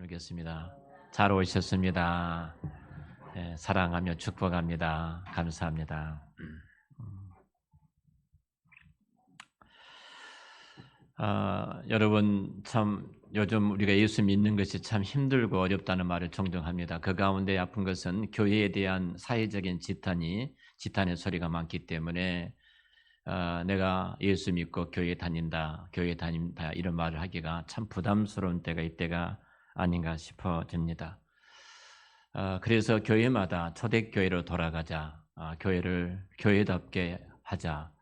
나누겠습니다. 잘 오셨습니다. 네, 사랑하며 축복합니다. 감사합니다. 여러분 참 요즘 우리가 예수 믿는 것이 참 힘들고 어렵다는 말을 종종 합니다. 그 가운데 아픈 것은 교회에 대한 사회적인 지탄의 소리가 많기 때문에 내가 예수 믿고 교회 다닌다 이런 말을 하기가 참 부담스러운 때가 이때가 아닌가 싶어집니다. 그래서 교회마다 초대교회로 돌아가자, 교회를 교회답게 하자,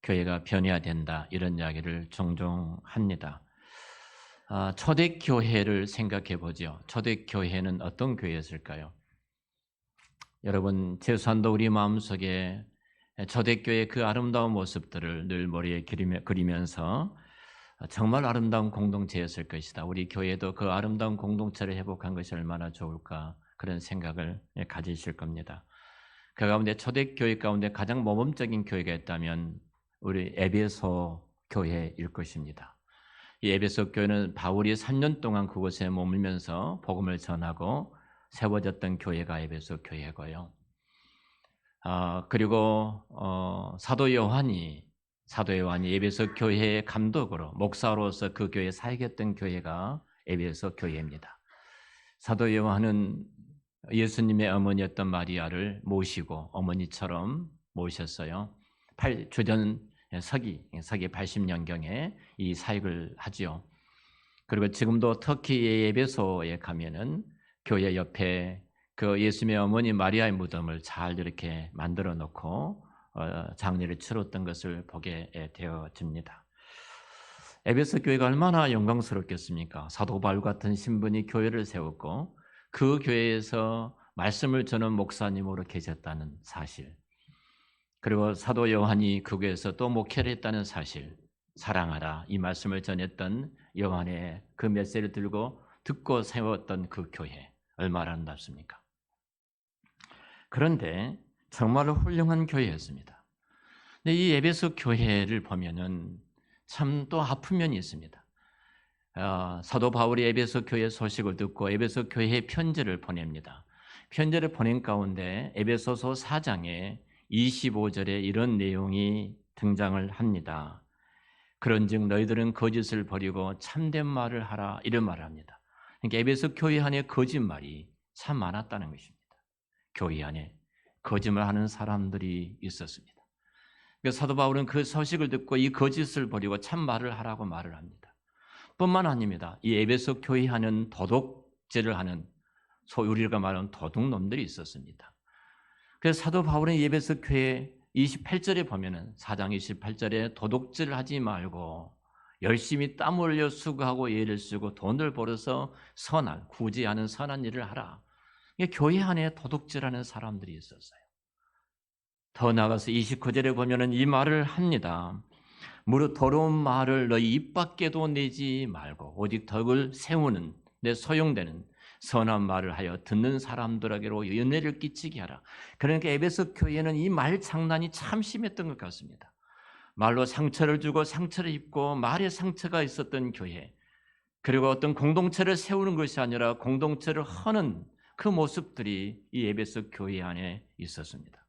교회가 변해야 된다 이런 이야기를 종종 합니다. 초대교회를 생각해 보죠. 초대교회는 어떤 교회였을까요? 여러분 최소한도 우리 마음속에 초대교회의 그 아름다운 모습들을 늘 머리에 그리면서 정말 아름다운 공동체였을 것이다. 우리 교회도 그 아름다운 공동체를 회복한 것이 얼마나 좋을까 그런 생각을 가지실 겁니다. 그 가운데 초대교회 가운데 가장 모범적인 교회가 있다면 우리 에베소 교회일 것입니다. 이 에베소 교회는 바울이 3년 동안 그곳에 머물면서 복음을 전하고 세워졌던 교회가 에베소 교회고요. 그리고 사도 요한이 에베소 교회의 감독으로 목사로서 그 교회에 사역했던 교회가 에베소 교회입니다. 사도 요한은 예수님의 어머니였던 마리아를 모시고 어머니처럼 모셨어요. 주전 서기 80년경에 이 사역을 하지요. 그리고 지금도 터키의 에베소에 가면은 교회 옆에 그 예수님의 어머니 마리아의 무덤을 잘 이렇게 만들어 놓고 장례를 치렀던 것을 보게 되어집니다. 에베소 교회가 얼마나 영광스럽겠습니까? 사도 바울 같은 신분이 교회를 세웠고 그 교회에서 말씀을 전한 목사님으로 계셨다는 사실, 그리고 사도 요한이 그 교회에서 또 목회를 했다는 사실, 사랑하라 이 말씀을 전했던 요한의 그 메시지를 듣고 세웠던 그 교회 얼마나 아름답습니까? 그런데 정말로 훌륭한 교회였습니다. 근데 이 에베소 교회를 보면은 참 또 아픈 면이 있습니다. 사도 바울이 에베소 교회 소식을 듣고 에베소 교회에 편지를 보냅니다. 편지를 보낸 가운데 에베소서 4장에 25절에 이런 내용이 등장을 합니다. 그런즉 너희들은 거짓을 버리고 참된 말을 하라 이런 말을 합니다. 그러니까 에베소 교회 안에 거짓말이 참 많았다는 것입니다. 교회 안에 거짓말하는 사람들이 있었습니다. 그러니까 사도 바울은 그 소식을 듣고 이 거짓을 버리고 참 말을 하라고 말을 합니다. 뿐만 아닙니다. 이 에베소 교회 안에는 도덕질을 하는 소위 우리가 말하는 도둑놈들이 있었습니다. 그래서 사도 바울은 에베소 교회 28절에 보면은 4장 28절에 도둑질을 하지 말고 열심히 땀 흘려 수고하고 애를 쓰고 돈을 벌어서 구제하는 선한 일을 하라. 교회 안에 도둑질하는 사람들이 있었어요. 더 나아가서 29절에 보면은 이 말을 합니다. 무릇 더러운 말을 너희 입 밖에도 내지 말고 오직 덕을 세우는 내 소용되는 선한 말을 하여 듣는 사람들에게로 은혜를 끼치게 하라. 그러니까 에베소 교회는 이 말 장난이 참 심했던 것 같습니다. 말로 상처를 주고 상처를 입고 말에 상처가 있었던 교회, 그리고 어떤 공동체를 세우는 것이 아니라 공동체를 허는 그 모습들이 이 에베소 교회 안에 있었습니다.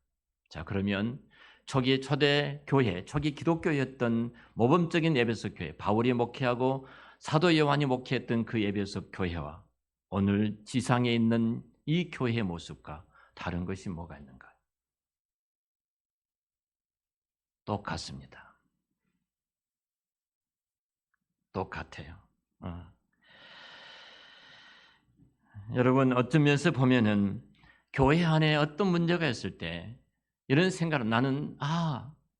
자, 그러면 초기 초대 교회, 초기 기독교였던 모범적인 에베소 교회, 바울이 목회하고 사도 요한이 목회했던 그 에베소 교회와 오늘 지상에 있는 이 교회의 모습과 다른 것이 뭐가 있는가? 똑같습니다. 똑같아요. 여러분 어떤 면에서 보면은 교회 안에 어떤 문제가 있을 때 이런 생각을 나는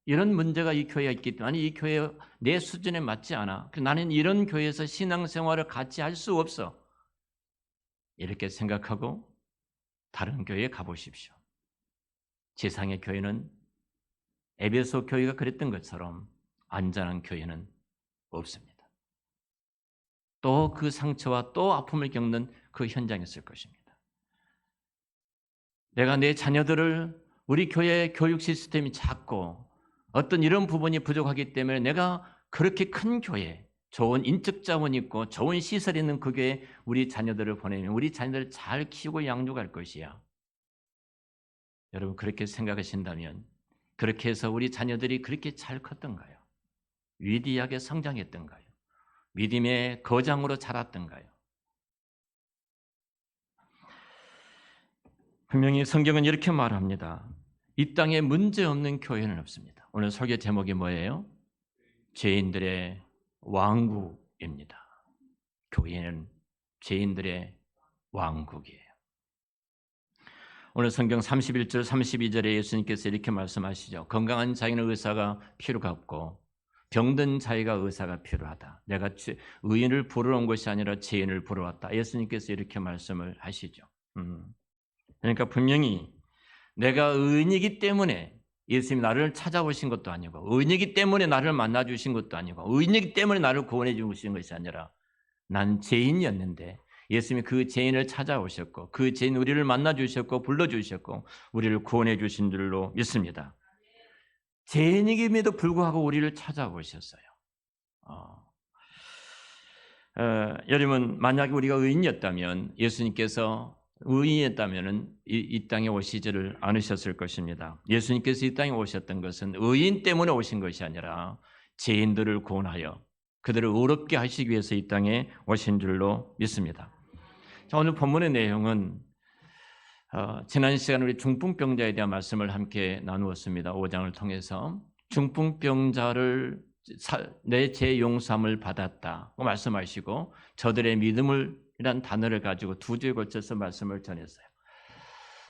이런 문제가 이 교회에 있기 때문에 이 교회 내 수준에 맞지 않아. 나는 이런 교회에서 신앙생활을 같이 할 수 없어. 이렇게 생각하고 다른 교회에 가보십시오. 세상의 교회는 에베소 교회가 그랬던 것처럼 안전한 교회는 없습니다. 또 그 상처와 또 아픔을 겪는 그 현장에 있을 것입니다. 내가 내 자녀들을 우리 교회 교육 시스템이 작고 어떤 이런 부분이 부족하기 때문에 내가 그렇게 큰 교회, 좋은 인적 자원이 있고 좋은 시설이 있는 그 교회에 우리 자녀들을 보내면 우리 자녀들을 잘 키우고 양육할 것이야. 여러분 그렇게 생각하신다면 그렇게 해서 우리 자녀들이 그렇게 잘 컸던가요? 위대하게 성장했던가요? 믿음의 거장으로 자랐던가요? 분명히 성경은 이렇게 말합니다. 이 땅에 문제 없는 교회는 없습니다. 오늘 설교 제목이 뭐예요? 죄인들의 왕국입니다. 교회는 죄인들의 왕국이에요. 오늘 성경 31절 32절에 예수님께서 이렇게 말씀하시죠. 건강한 자에는 의사가 필요가 없고 병든 자에가 의사가 필요하다. 내가 의인을 부르러 온 것이 아니라 죄인을 부르러 왔다. 예수님께서 이렇게 말씀을 하시죠. 그러니까 분명히 내가 의인이기 때문에 예수님이 나를 찾아오신 것도 아니고 의인이기 때문에 나를 만나주신 것도 아니고 의인이기 때문에 나를 구원해 주신 것이 아니라 난 죄인이었는데 예수님이 그 죄인을 찾아오셨고 그 죄인 우리를 만나주셨고 불러주셨고 우리를 구원해 주신 줄로 믿습니다. 죄인이김에도 불구하고 우리를 찾아오셨어요. 여러분 만약에 우리가 의인이었다면 예수님께서 의인이었다면 이 땅에 오시지를 않으셨을 것입니다. 예수님께서 이 땅에 오셨던 것은 의인 때문에 오신 것이 아니라 죄인들을 구원하여 그들을 의롭게 하시기 위해서 이 땅에 오신 줄로 믿습니다. 자, 오늘 본문의 내용은 지난 시간에 우리 중풍병자에 대한 말씀을 함께 나누었습니다. 5장을 통해서 중풍병자를 내 죄 용서함을 받았다고 말씀하시고 저들의 믿음이란 단어를 가지고 두 주에 걸쳐서 말씀을 전했어요.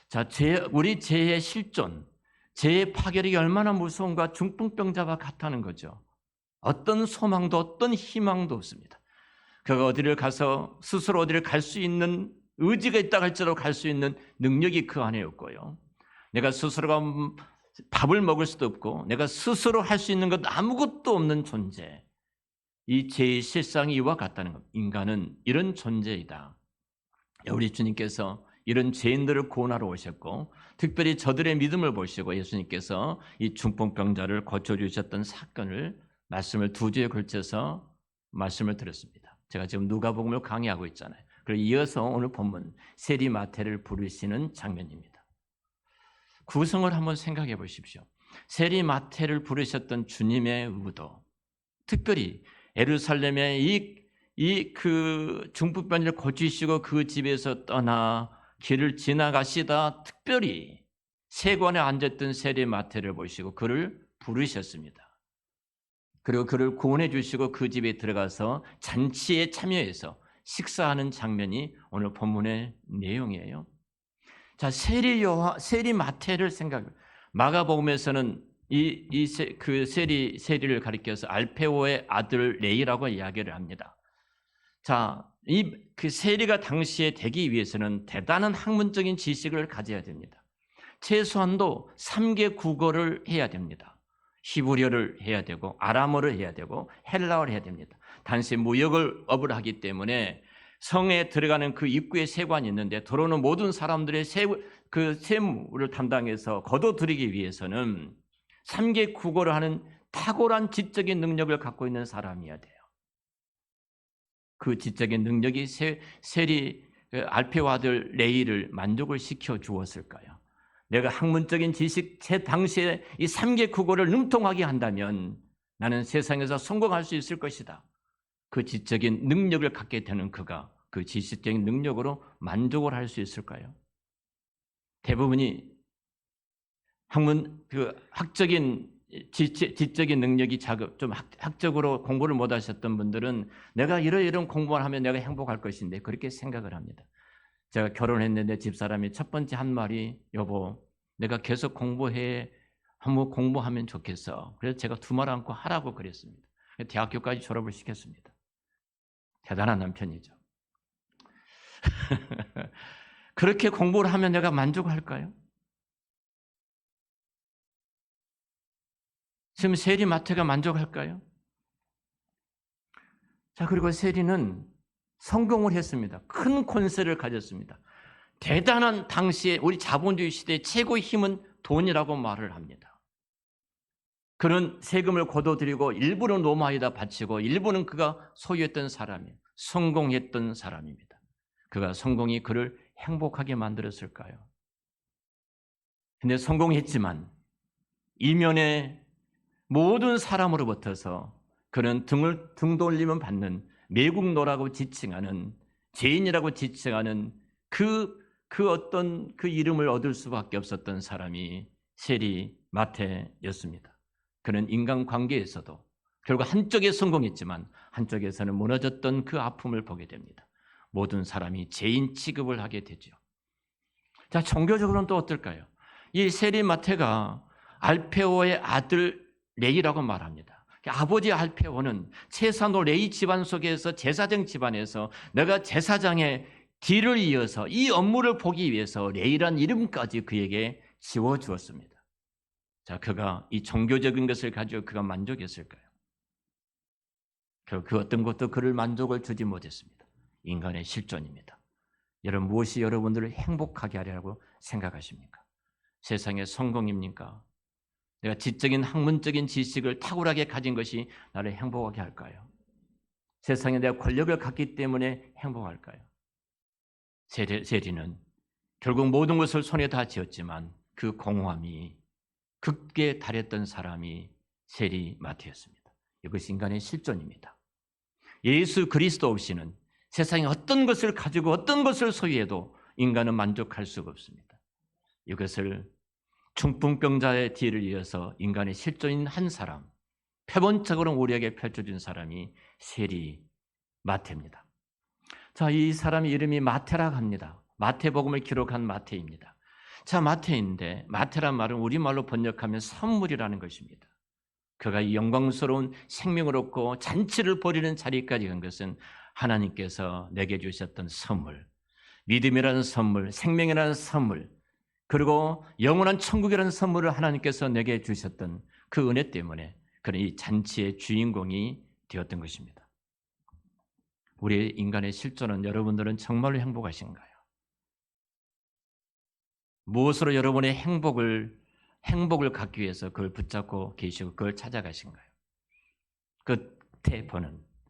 자, 우리 죄의 실존, 죄의 파멸이 얼마나 무서운가 중풍병자와 같다는 거죠. 어떤 소망도 어떤 희망도 없습니다. 그가 어디를 가서 스스로 어디를 갈 수 있는 의지가 있다 할지라도 갈 수 있는 능력이 그 안에 없고요. 내가 스스로가 밥을 먹을 수도 없고 내가 스스로 할 수 있는 것 아무것도 없는 존재. 이 죄의 실상이 이와 같다는 것. 인간은 이런 존재이다. 우리 주님께서 이런 죄인들을 구원하러 오셨고 특별히 저들의 믿음을 보시고 예수님께서 이 중풍병자를 고쳐주셨던 사건을 말씀을 두 주에 걸쳐서 말씀을 드렸습니다. 제가 지금 누가복음을 강의하고 있잖아요. 그리고 이어서 오늘 본문 세리마태를 부르시는 장면입니다. 구성을 한번 생각해 보십시오. 세리마태를 부르셨던 주님의 의도, 특별히 예루살렘에 그 중풍병자를 고치시고 그 집에서 떠나 길을 지나가시다 특별히 세관에 앉았던 세리마태를 보시고 그를 부르셨습니다. 그리고 그를 구원해 주시고 그 집에 들어가서 잔치에 참여해서 식사하는 장면이 오늘 본문의 내용이에요. 자, 세리마태를 마가복음에서는 그 세리를 가리켜서 알페오의 아들 레이라고 이야기를 합니다. 자, 그 세리가 당시에 되기 위해서는 대단한 학문적인 지식을 가져야 됩니다. 최소한도 3개 국어를 해야 됩니다. 히브리어를 해야 되고 아람어를 해야 되고 헬라어를 해야 됩니다. 당시 무역업을 하기 때문에 성에 들어가는 그 입구에 세관이 있는데 들어오는 모든 사람들의 그 세무를 담당해서 거둬들이기 위해서는 3개 국어를 하는 탁월한 지적인 능력을 갖고 있는 사람이어야 돼요. 그 지적인 능력이 세리 알페오 아들 레이를 만족을 시켜 주었을까요? 내가 학문적인 지식, 제 당시에 이 3개 국어를 능통하게 한다면 나는 세상에서 성공할 수 있을 것이다. 그 지적인 능력을 갖게 되는 그가 그 지식적인 능력으로 만족을 할 수 있을까요? 대부분이 학적인 지적인 능력이 좀 학적으로 공부를 못 하셨던 분들은 내가 이런 공부를 하면 내가 행복할 것인데 그렇게 생각을 합니다. 제가 결혼했는데 집사람이 첫 번째 한 말이 여보 내가 계속 한번 공부하면 좋겠어. 그래서 제가 두 말 안고 하라고 그랬습니다. 대학교까지 졸업을 시켰습니다. 대단한 남편이죠. 그렇게 공부를 하면 내가 만족할까요? 지금 세리마태가 만족할까요? 자, 그리고 세리는 성공을 했습니다. 큰 권세를 가졌습니다. 대단한 당시에 우리 자본주의 시대의 최고의 힘은 돈이라고 말을 합니다. 그는 세금을 거둬들이고 일부는 로마에다 바치고 일부는 그가 소유했던 사람이에요. 성공했던 사람입니다. 그가 성공이 그를 행복하게 만들었을까요? 근데 성공했지만 이면에 모든 사람으로부터서 그는 등 돌리면 받는 매국노라고 지칭하는 죄인이라고 지칭하는 그 어떤 그 이름을 얻을 수밖에 없었던 사람이 세리 마태였습니다. 그는 인간관계에서도 결국 한쪽에 성공했지만 한쪽에서는 무너졌던 그 아픔을 보게 됩니다. 모든 사람이 죄인 취급을 하게 되죠. 자, 종교적으로는 또 어떨까요? 이 세리 마태가 알페오의 아들 레이라고 말합니다. 아버지 알페오는 체사노 레이 집안 속에서 제사장 집안에서 내가 제사장의 뒤를 이어서 이 업무를 보기 위해서 레이란 이름까지 그에게 지어주었습니다. 자, 그가 이 종교적인 것을 가지고 그가 만족했을까요? 그 어떤 것도 그를 만족을 주지 못했습니다. 인간의 실존입니다. 여러분, 무엇이 여러분들을 행복하게 하리라고 생각하십니까? 세상의 성공입니까? 내가 지적인 학문적인 지식을 탁월하게 가진 것이 나를 행복하게 할까요? 세상에 내가 권력을 갖기 때문에 행복할까요? 세리는 결국 모든 것을 손에 다 쥐었지만 그 공허함이 극에 달했던 사람이 세리 마태였습니다. 이것이 인간의 실존입니다. 예수 그리스도 없이는 세상에 어떤 것을 가지고 어떤 것을 소유해도 인간은 만족할 수가 없습니다. 이것을 중풍병자의 뒤를 이어서 인간의 실존인 한 사람, 표본적으로 우리에게 펼쳐준 사람이 세리 마태입니다. 자, 이 사람 이름이 마태라고 합니다. 마태복음을 기록한 마태입니다. 자, 마태인데 마태란 말은 우리말로 번역하면 선물이라는 것입니다. 그가 이 영광스러운 생명을 얻고 잔치를 벌이는 자리까지 간 것은 하나님께서 내게 주셨던 선물, 믿음이라는 선물, 생명이라는 선물, 그리고 영원한 천국이라는 선물을 하나님께서 내게 주셨던 그 은혜 때문에 그런 이 잔치의 주인공이 되었던 것입니다. 우리 인간의 실존은 여러분들은 정말로 행복하신가요? 무엇으로 여러분의 행복을 갖기 위해서 그걸 붙잡고 계시고 그걸 찾아가신가요?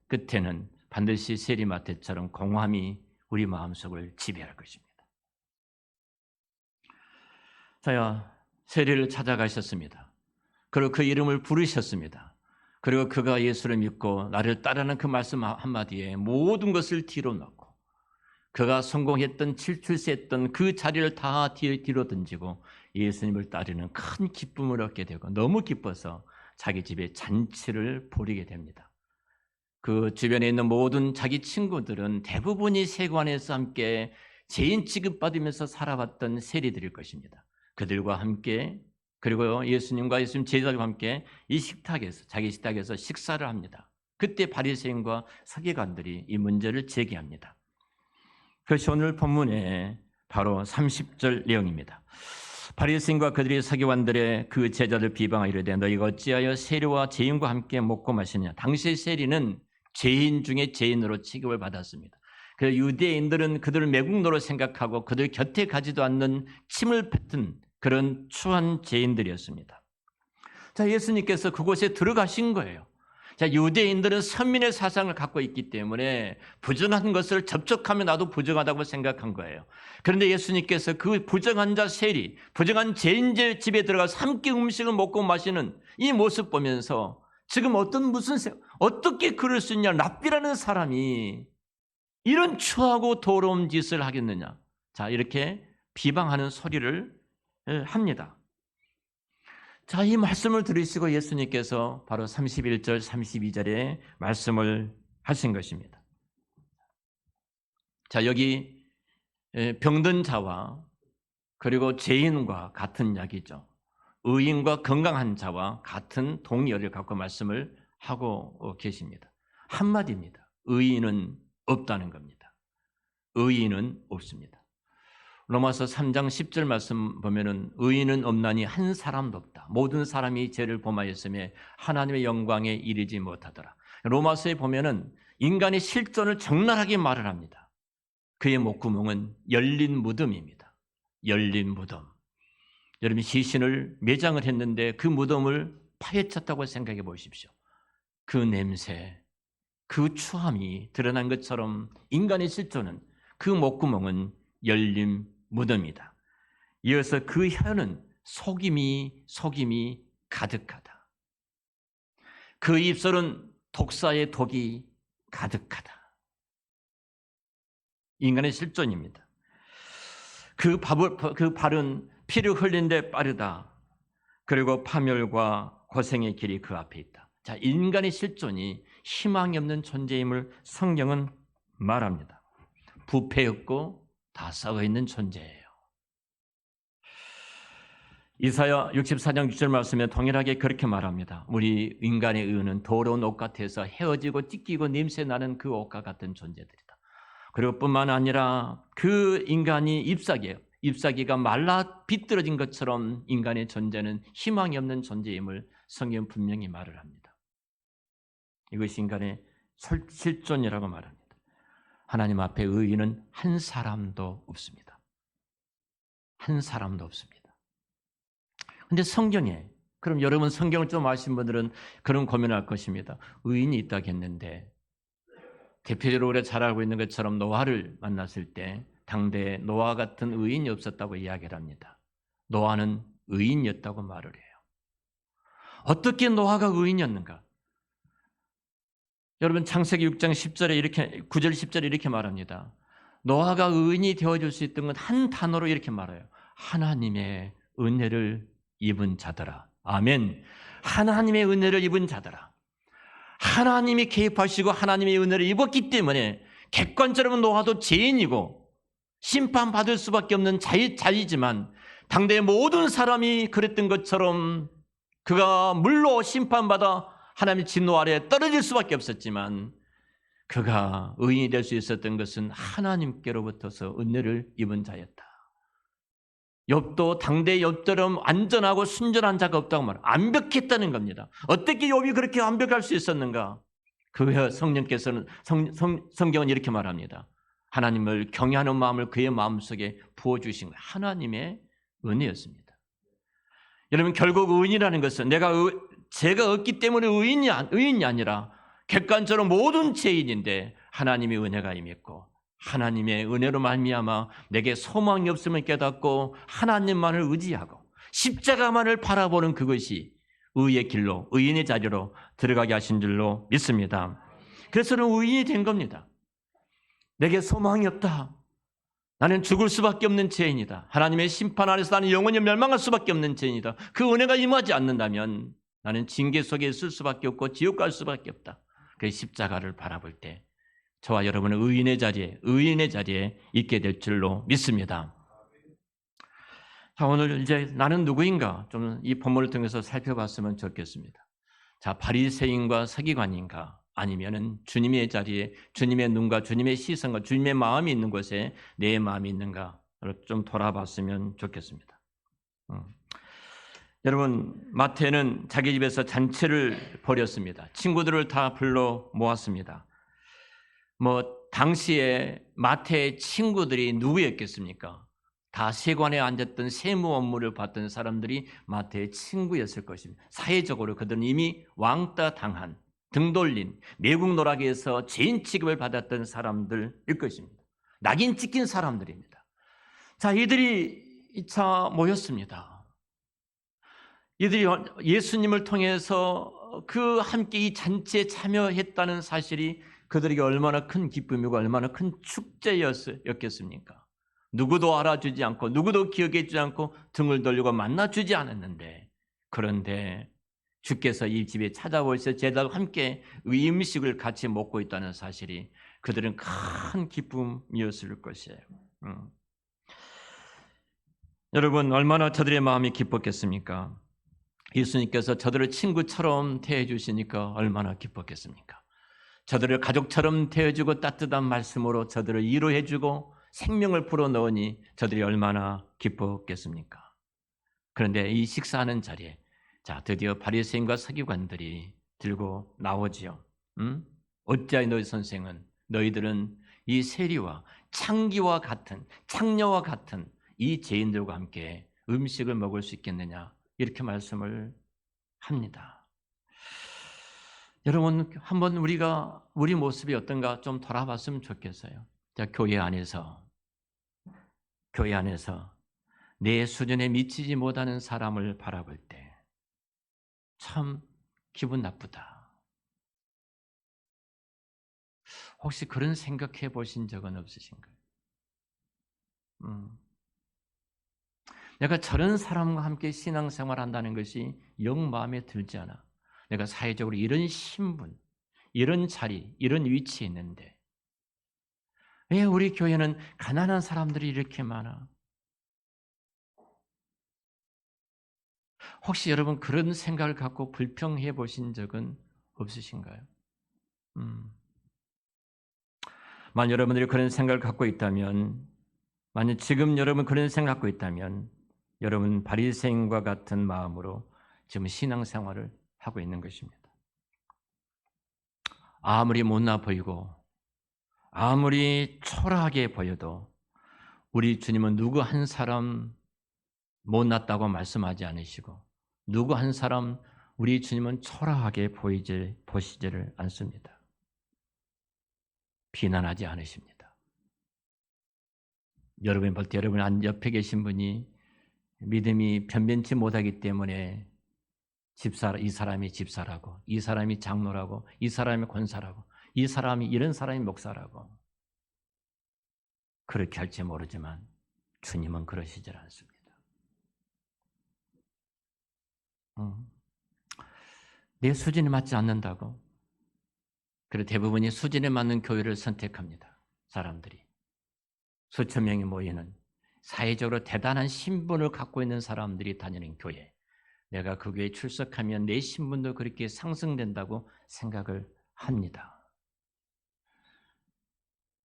끝에는 반드시 세리마태처럼 공허함이 우리 마음속을 지배할 것입니다. 자야, 세리를 찾아가셨습니다. 그리고 그 이름을 부르셨습니다. 그리고 그가 예수를 믿고 나를 따르는 그 말씀 한마디에 모든 것을 뒤로 놓고 그가 성공했던 출세했던 그 자리를 다 뒤로 던지고 예수님을 따르는 큰 기쁨을 얻게 되고 너무 기뻐서 자기 집에 잔치를 벌이게 됩니다. 그 주변에 있는 모든 자기 친구들은 대부분이 세관에서 함께 죄인 취급받으면서 살아왔던 세리들일 것입니다. 그들과 함께 그리고 예수님과 예수님 제자들과 함께 이 식탁에서 자기 식탁에서 식사를 합니다. 그때 바리새인과 서기관들이 이 문제를 제기합니다. 그것이 오늘 본문의 바로 30절 내용입니다. 바리새인과 그들의 서기관들의 그 제자를 비방하여 이르되 너희가 어찌하여 세리와 죄인과 함께 먹고 마시느냐. 당시 세리는 죄인 중에 죄인으로 취급을 받았습니다. 그래서 유대인들은 그들을 매국노로 생각하고 그들 곁에 가지도 않는 침을 뱉은 그런 추한 죄인들이었습니다. 자, 예수님께서 그곳에 들어가신 거예요. 자, 유대인들은 선민의 사상을 갖고 있기 때문에 부정한 것을 접촉하면 나도 부정하다고 생각한 거예요. 그런데 예수님께서 그 부정한 자 세리, 부정한 죄인 집에 들어가서 함께 음식을 먹고 마시는 이 모습 보면서 지금 어떻게 그럴 수 있냐? 랍비라는 사람이 이런 추하고 더러운 짓을 하겠느냐? 자, 이렇게 비방하는 소리를 합니다. 자, 이 말씀을 들으시고 예수님께서 바로 31절, 32절에 말씀을 하신 것입니다. 자, 여기 병든 자와 그리고 죄인과 같은 이야기죠. 의인과 건강한 자와 같은 동의어를 갖고 말씀을 하고 계십니다. 한마디입니다. 의인은 없다는 겁니다. 의인은 없습니다. 로마서 3장 10절 말씀 보면은 의인은 없나니 한 사람도 없다. 모든 사람이 죄를 범하였으며 하나님의 영광에 이르지 못하더라. 로마서에 보면은 인간의 실존을 적나라하게 말을 합니다. 그의 목구멍은 열린 무덤입니다. 열린 무덤. 여러분이 시신을 매장을 했는데 그 무덤을 파헤쳤다고 생각해 보십시오. 그 냄새, 그 추함이 드러난 것처럼 인간의 실존은, 그 목구멍은 열린 무덤이다. 이어서 그 혀는 속임이 가득하다. 그 입술은 독사의 독이 가득하다. 인간의 실존입니다. 그 발은 피를 흘린데 빠르다. 그리고 파멸과 고생의 길이 그 앞에 있다. 자, 인간의 실존이 희망이 없는 존재임을 성경은 말합니다. 부패였고 다 썩어 있는 존재예요. 이사야 64장 6절 말씀에 동일하게 그렇게 말합니다. 우리 인간의 의는 더러운 옷 같아서 헤어지고 찢기고 냄새나는 그 옷과 같은 존재들이다. 그리고 뿐만 아니라 그 인간이 잎사귀예요. 잎사귀가 말라 비뚤어진 것처럼 인간의 존재는 희망이 없는 존재임을 성경은 분명히 말을 합니다. 이것이 인간의 실존이라고 말합니다. 하나님 앞에 의인은 한 사람도 없습니다. 한 사람도 없습니다. 근데 성경에, 그럼 여러분 성경을 좀 아신 분들은 그런 고민할 것입니다. 의인이 있다겠는데, 대표적으로 우리가 잘 알고 있는 것처럼 노아를 만났을 때 당대에 노아 같은 의인이 없었다고 이야기를 합니다. 노아는 의인이었다고 말을 해요. 어떻게 노아가 의인이었는가? 여러분 창세기 6장 10절에 이렇게 9절 10절에 이렇게 말합니다. 노아가 의인이 되어줄 수 있던 건 한 단어로 이렇게 말해요. 하나님의 은혜를 입은 자더라. 아멘. 하나님의 은혜를 입은 자더라. 하나님이 개입하시고 하나님의 은혜를 입었기 때문에 객관적으로 노아도 죄인이고 심판받을 수밖에 없는 자이지만 당대의 모든 사람이 그랬던 것처럼 그가 물로 심판받아 하나님의 진노 아래에 떨어질 수밖에 없었지만 그가 의인이 될 수 있었던 것은 하나님께로부터서 은혜를 입은 자였다. 욥도 당대 욥처럼 안전하고 순전한 자가 없다고 말해요. 완벽했다는 겁니다. 어떻게 욥이 그렇게 완벽할 수 있었는가? 그 성령께서는 성경은 이렇게 말합니다. 하나님을 경외하는 마음을 그의 마음속에 부어주신 거예요. 하나님의 은혜였습니다. 여러분 결국 의인이라는 것은 죄가 없기 때문에 의인이 아니라 객관적으로 모든 죄인인데 하나님의 은혜가 임했고 하나님의 은혜로 말미암아 내게 소망이 없음을 깨닫고 하나님만을 의지하고 십자가만을 바라보는 그것이 의의 길로 의인의 자리로 들어가게 하신 줄로 믿습니다. 그래서는 의인이 된 겁니다. 내게 소망이 없다. 나는 죽을 수밖에 없는 죄인이다. 하나님의 심판 아래서 나는 영원히 멸망할 수밖에 없는 죄인이다. 그 은혜가 임하지 않는다면 나는 징계 속에 있을 수밖에 없고 지옥 갈 수밖에 없다. 그 십자가를 바라볼 때 저와 여러분은 의인의 자리에 있게 될 줄로 믿습니다. 자, 오늘 이제 나는 누구인가 좀 이 본문을 통해서 살펴봤으면 좋겠습니다. 자, 바리새인과 서기관인가 아니면은 주님의 자리에 주님의 눈과 주님의 시선과 주님의 마음이 있는 곳에 내 마음이 있는가를 좀 돌아봤으면 좋겠습니다. 여러분 마태는 자기 집에서 잔치를 벌였습니다. 친구들을 다 불러 모았습니다. 당시에 마태의 친구들이 누구였겠습니까? 다 세관에 앉았던 세무 업무를 받던 사람들이 마태의 친구였을 것입니다. 사회적으로 그들은 이미 왕따 당한, 등 돌린, 매국 노락에서 죄인 취급을 받았던 사람들일 것입니다. 낙인 찍힌 사람들입니다. 자, 이들이 2차 모였습니다. 이들이 예수님을 통해서 그 함께 이 잔치에 참여했다는 사실이 그들에게 얼마나 큰 기쁨이고 얼마나 큰 축제였겠습니까? 누구도 알아주지 않고 누구도 기억해주지 않고 등을 돌리고 만나주지 않았는데 그런데 주께서 이 집에 찾아오셔서 제자들과 함께 이 음식을 같이 먹고 있다는 사실이 그들은 큰 기쁨이었을 것이에요. 여러분 얼마나 저들의 마음이 기뻤겠습니까? 예수님께서 저들을 친구처럼 대해주시니까 얼마나 기뻤겠습니까? 저들을 가족처럼 대해주고 따뜻한 말씀으로 저들을 위로해주고 생명을 불어넣으니 저들이 얼마나 기뻤겠습니까? 그런데 이 식사하는 자리에 자 드디어 바리새인과 서기관들이 들고 나오지요. 어찌하여 너희 선생은 너희들은 이 세리와 창녀와 같은 이 죄인들과 함께 음식을 먹을 수 있겠느냐 이렇게 말씀을 합니다. 여러분, 한번 우리 모습이 어떤가 좀 돌아봤으면 좋겠어요. 자, 교회 안에서 내 수준에 미치지 못하는 사람을 바라볼 때 참 기분 나쁘다. 혹시 그런 생각해 보신 적은 없으신가요? 음. 내가 저런 사람과 함께 신앙생활 한다는 것이 영 마음에 들지 않아. 내가 사회적으로 이런 신분, 이런 자리, 이런 위치에 있는데 왜 우리 교회는 가난한 사람들이 이렇게 많아? 혹시 여러분 그런 생각을 갖고 불평해 보신 적은 없으신가요? 음. 만약 여러분들이 그런 생각을 갖고 있다면, 만약 지금 여러분 그런 생각을 갖고 있다면, 여러분 바리새인과 같은 마음으로 지금 신앙생활을 하고 있는 것입니다. 아무리 못나 보이고 아무리 초라하게 보여도 우리 주님은 누구 한 사람 못났다고 말씀하지 않으시고 누구 한 사람 우리 주님은 초라하게 보시지를 않습니다. 비난하지 않으십니다. 여러분 볼 때 여러분 옆에 계신 분이 믿음이 변변치 못하기 때문에 이 사람이 집사라고, 이 사람이 장로라고, 이 사람이 권사라고, 이 사람이 이런 사람이 목사라고 그렇게 할지 모르지만 주님은 그러시질 않습니다. 내 수준에 맞지 않는다고. 그리고 대부분이 수준에 맞는 교회를 선택합니다. 사람들이. 수천 명이 모이는 사회적으로 대단한 신분을 갖고 있는 사람들이 다니는 교회. 내가 그 교회에 출석하면 내 신분도 그렇게 상승된다고 생각을 합니다.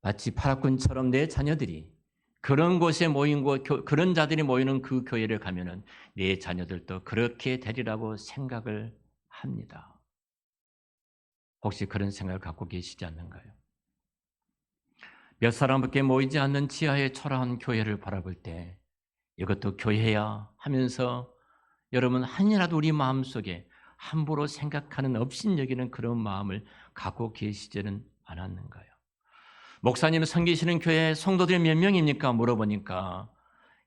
마치 파라군처럼 내 자녀들이 그런 곳에 모인 그런 자들이 모이는 그 교회를 가면은 내 자녀들도 그렇게 되리라고 생각을 합니다. 혹시 그런 생각을 갖고 계시지 않는가요? 몇 사람밖에 모이지 않는 지하의 초라한 교회를 바라볼 때 이것도 교회야 하면서 여러분 한이라도 우리 마음속에 함부로 생각하는 업신여기는 그런 마음을 갖고 계시지는 않았는가요? 목사님 섬기시는 교회 성도들이 몇 명입니까? 물어보니까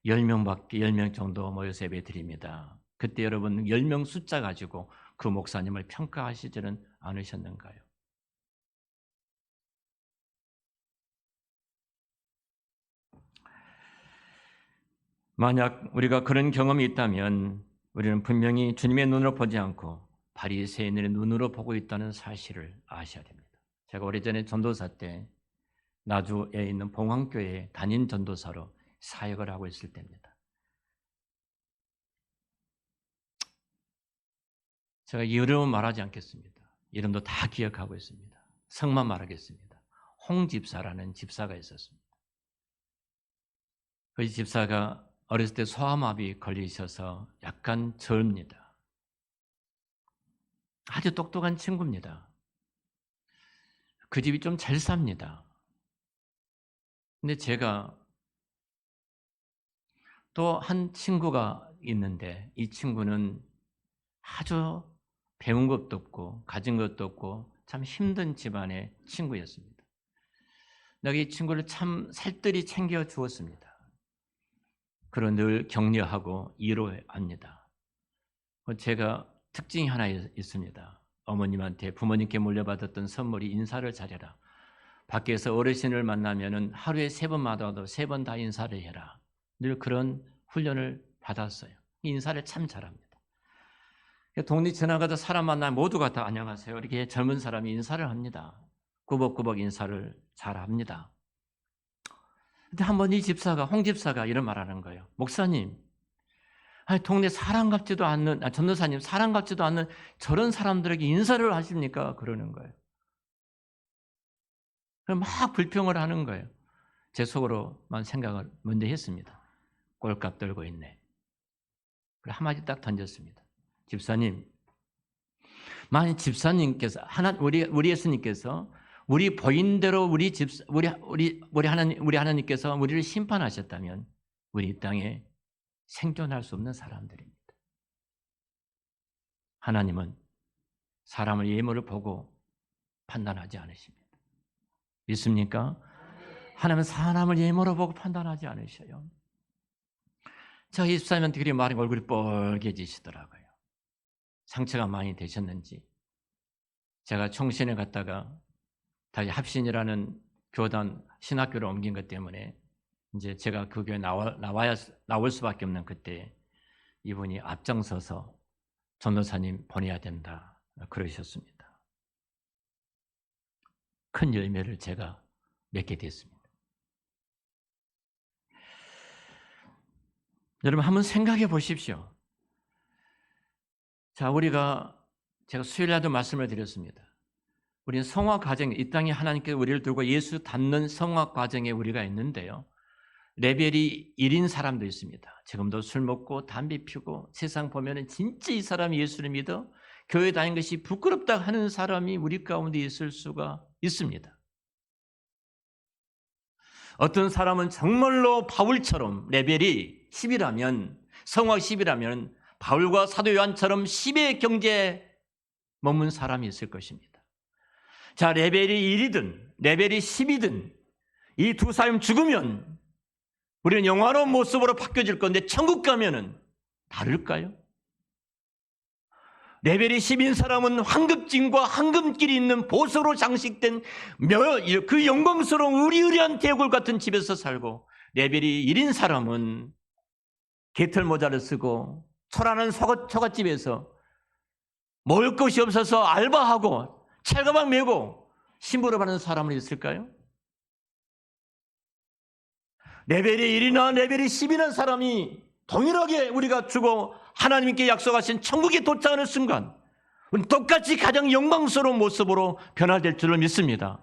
10명 정도 모여서 예배드립니다. 그때 여러분 10명 숫자 가지고 그 목사님을 평가하시지는 않으셨는가요? 만약 우리가 그런 경험이 있다면 우리는 분명히 주님의 눈으로 보지 않고 바리새인의 눈으로 보고 있다는 사실을 아셔야 됩니다. 제가 오래전에 전도사 때 나주에 있는 봉황교회에 담임 전도사로 사역을 하고 있을 때입니다. 제가 이름은 말하지 않겠습니다. 이름도 다 기억하고 있습니다. 성만 말하겠습니다. 홍 집사라는 집사가 있었습니다. 그 집사가 어렸을 때 소아마비 걸리셔서 약간 젊니다. 아주 똑똑한 친구입니다. 그 집이 좀 잘 삽니다. 근데 제가 또 한 친구가 있는데 이 친구는 아주 배운 것도 없고 가진 것도 없고 참 힘든 집안의 친구였습니다. 내가 이 친구를 참 살뜰히 챙겨 주었습니다. 그리고 늘 격려하고 위로합니다. 제가 특징이 하나 있습니다. 어머님한테 부모님께 물려받았던 선물이 인사를 잘해라. 밖에서 어르신을 만나면은 하루에 3번마다도 3번 다 인사를 해라. 늘 그런 훈련을 받았어요. 인사를 참 잘합니다. 동네 지나가다 사람 만나면 모두가 다 안녕하세요. 이렇게 젊은 사람이 인사를 합니다. 꾸벅꾸벅 인사를 잘합니다. 근데 한번 이 집사가 홍 집사가 이런 말하는 거예요. 목사님, 아니, 동네 사람 같지도 않는 전도사님 사람 같지도 않는 저런 사람들에게 인사를 하십니까? 그러는 거예요. 그럼 막 불평을 하는 거예요. 제 속으로만 생각을 먼저 했습니다. 꼴값 들고 있네. 그래 한마디 딱 던졌습니다. 집사님, 만약 집사님께서 우리 예수님께서 우리 보인대로 우리 하나님께서 우리를 심판하셨다면 우리 이 땅에 생존할 수 없는 사람들입니다. 하나님은 사람을 예물을 보고 판단하지 않으십니다. 믿습니까? 하나님은 사람을 예물을 보고 판단하지 않으셔요. 저 24년 뒤에 말이 얼굴이 뻘개지시더라고요. 상처가 많이 되셨는지. 제가 총신에 갔다가 다시 합신이라는 교단 신학교로 옮긴 것 때문에 이제 제가 그 교회 나올 수밖에 없는 그때 이분이 앞장서서 전도사님 보내야 된다 그러셨습니다. 큰 열매를 제가 맺게 됐습니다. 여러분 한번 생각해 보십시오. 자, 제가 수요일날도 말씀을 드렸습니다. 우리는 성화 과정, 이 땅에 하나님께서 우리를 두고 예수 닮는 성화 과정에 우리가 있는데요. 레벨이 1인 사람도 있습니다. 지금도 술 먹고 담배 피우고 세상 보면은 진짜 이 사람이 예수를 믿어 교회 다니는 것이 부끄럽다 하는 사람이 우리 가운데 있을 수가 있습니다. 어떤 사람은 정말로 바울처럼 레벨이 10이라면 성화 10이라면 바울과 사도 요한처럼 10의 경제에 머문 사람이 있을 것입니다. 자, 레벨이 1이든 레벨이 10이든 이 두 사람 죽으면 우리는 영화로운 모습으로 바뀌어질 건데 천국 가면은 다를까요? 레벨이 10인 사람은 황급진과 황금길이 있는 보석으로 장식된 그 영광스러운 의리의리한 대골 같은 집에서 살고, 레벨이 1인 사람은 개털 모자를 쓰고 초라한 처갓집에서 먹을 것이 없어서 알바하고 찰가방 메고 신부를 받는 사람은 있을까요? 레벨이 1이나 레벨이 10이나 사람이 동일하게 우리가 주고 하나님께 약속하신 천국에 도착하는 순간 우리는 똑같이 가장 영광스러운 모습으로 변화될 줄을 믿습니다.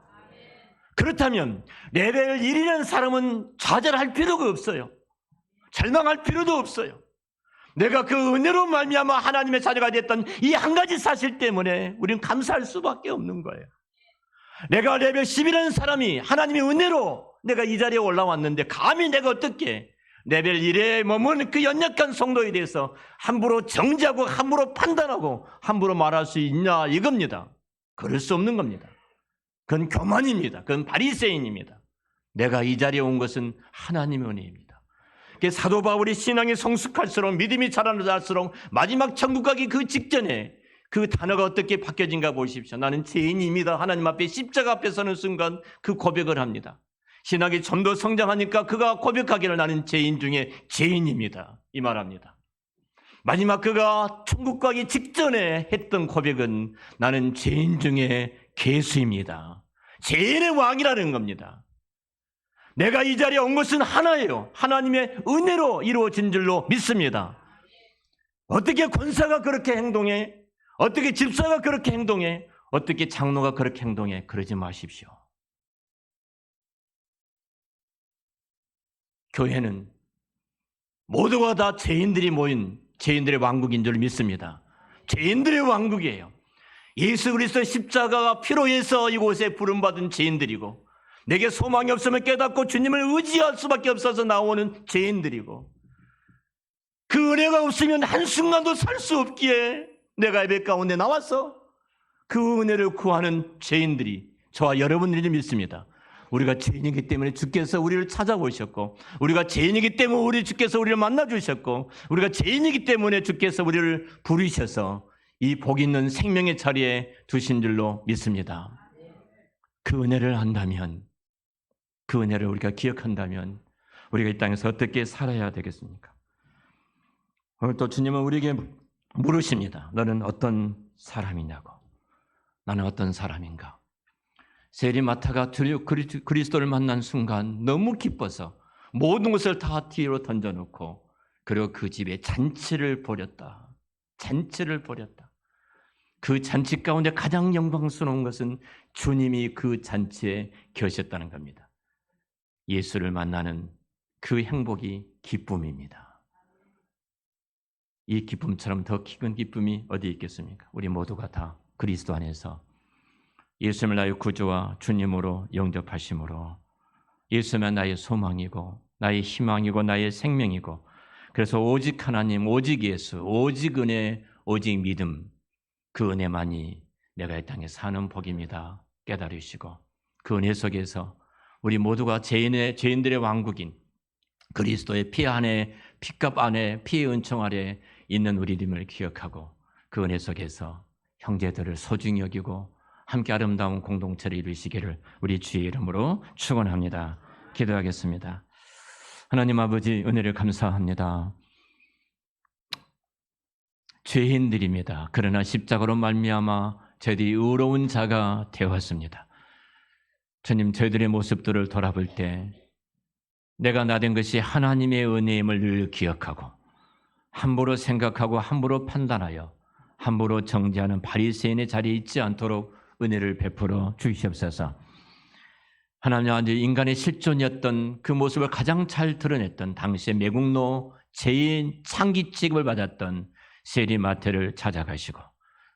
그렇다면 레벨 1이라는 사람은 좌절할 필요가 없어요. 절망할 필요도 없어요. 내가 그 은혜로 말미암아 하나님의 자녀가 됐던 이 한 가지 사실 때문에 우리는 감사할 수밖에 없는 거예요. 내가 레벨 10이라는 사람이 하나님의 은혜로 내가 이 자리에 올라왔는데 감히 내가 어떻게 레벨 1에 머무는 그 연약한 성도에 대해서 함부로 정죄하고 함부로 판단하고 함부로 말할 수 있냐 이겁니다. 그럴 수 없는 겁니다. 그건 교만입니다. 그건 바리새인입니다. 내가 이 자리에 온 것은 하나님의 은혜입니다. 사도 바울이 신앙이 성숙할수록 믿음이 자라날수록 마지막 천국 가기 그 직전에 그 단어가 어떻게 바뀌어진가 보십시오. 나는 죄인입니다. 하나님 앞에 십자가 앞에 서는 순간 그 고백을 합니다. 신학이 좀 더 성장하니까 그가 고백하기를 나는 죄인 중에 죄인입니다. 이 말합니다. 마지막 그가 천국 가기 직전에 했던 고백은 나는 죄인 중에 괴수입니다. 죄인의 왕이라는 겁니다. 내가 이 자리에 온 것은 하나예요. 하나님의 은혜로 이루어진 줄로 믿습니다. 어떻게 권사가 그렇게 행동해? 어떻게 집사가 그렇게 행동해? 어떻게 장로가 그렇게 행동해? 그러지 마십시오. 교회는 모두가 다 죄인들이 모인 죄인들의 왕국인 줄 믿습니다. 죄인들의 왕국이에요. 예수 그리스도의 십자가가 피로 인해서 이곳에 부름받은 죄인들이고, 내게 소망이 없으면 깨닫고 주님을 의지할 수밖에 없어서 나오는 죄인들이고, 그 은혜가 없으면 한순간도 살 수 없기에 내가 예배 가운데 나와서 그 은혜를 구하는 죄인들이 저와 여러분들이 믿습니다. 우리가 죄인이기 때문에 주께서 우리를 찾아오셨고, 우리가 죄인이기 때문에 주께서 우리를 만나주셨고, 우리가 죄인이기 때문에 주께서 우리를 부르셔서 이 복 있는 생명의 자리에 두신 줄로 믿습니다. 그 은혜를 안다면, 그 은혜를 우리가 기억한다면 우리가 이 땅에서 어떻게 살아야 되겠습니까? 오늘 또 주님은 우리에게 물으십니다. 너는 어떤 사람이냐고. 나는 어떤 사람인가? 세리마타가 그리스도를 만난 순간 너무 기뻐서 모든 것을 다 뒤로 던져놓고, 그리고 그 집에 잔치를 벌였다. 잔치를 벌였다. 그 잔치 가운데 가장 영광스러운 것은 주님이 그 잔치에 계셨다는 겁니다. 예수를 만나는 그 행복이 기쁨입니다. 이 기쁨처럼 더 큰 기쁨이 어디 있겠습니까? 우리 모두가 다 그리스도 안에서 예수님을 나의 구주와 주님으로 영접하심으로 예수님은 나의 소망이고 나의 희망이고 나의 생명이고, 그래서 오직 하나님, 오직 예수, 오직 은혜, 오직 믿음, 그 은혜만이 내가 이 땅에 사는 복입니다 깨달으시고 그 은혜 속에서 우리 모두가 죄인들의 왕국인 그리스도의 피 안에 피값 안에 피의 은총 아래 있는 우리들을 기억하고 그 은혜 속에서 형제들을 소중히 여기고 함께 아름다운 공동체를 이루시기를 우리 주의 이름으로 축원합니다. 기도하겠습니다. 하나님 아버지 은혜를 감사합니다. 죄인들입니다. 그러나 십자가로 말미암아 저희들이 의로운 자가 되었습니다. 주님, 저희들의 모습들을 돌아볼 때 내가 나된 것이 하나님의 은혜임을 늘 기억하고 함부로 생각하고 함부로 판단하여 함부로 정죄하는 바리새인의 자리에 있지 않도록 은혜를 베풀어 주시옵소서. 하나님 아버지, 인간의 실존이었던 그 모습을 가장 잘 드러냈던 당시의 매국노 죄인 창기 취급을 받았던 세리 마태를 찾아가시고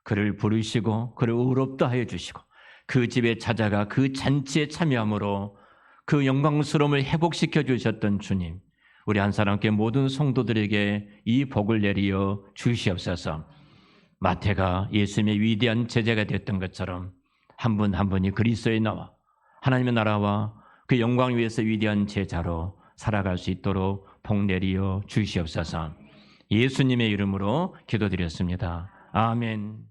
그를 부르시고 그를 의롭다 하여 주시고 그 집에 찾아가 그 잔치에 참여함으로 그 영광스러움을 회복시켜 주셨던 주님, 우리 한 사람께 모든 성도들에게 이 복을 내리어 주시옵소서. 마태가 예수님의 위대한 제자가 되었던 것처럼 한 분 한 분이 그리스도에 나와 하나님의 나라와 그 영광 위에서 위대한 제자로 살아갈 수 있도록 복 내리어 주시옵소서. 예수님의 이름으로 기도드렸습니다. 아멘.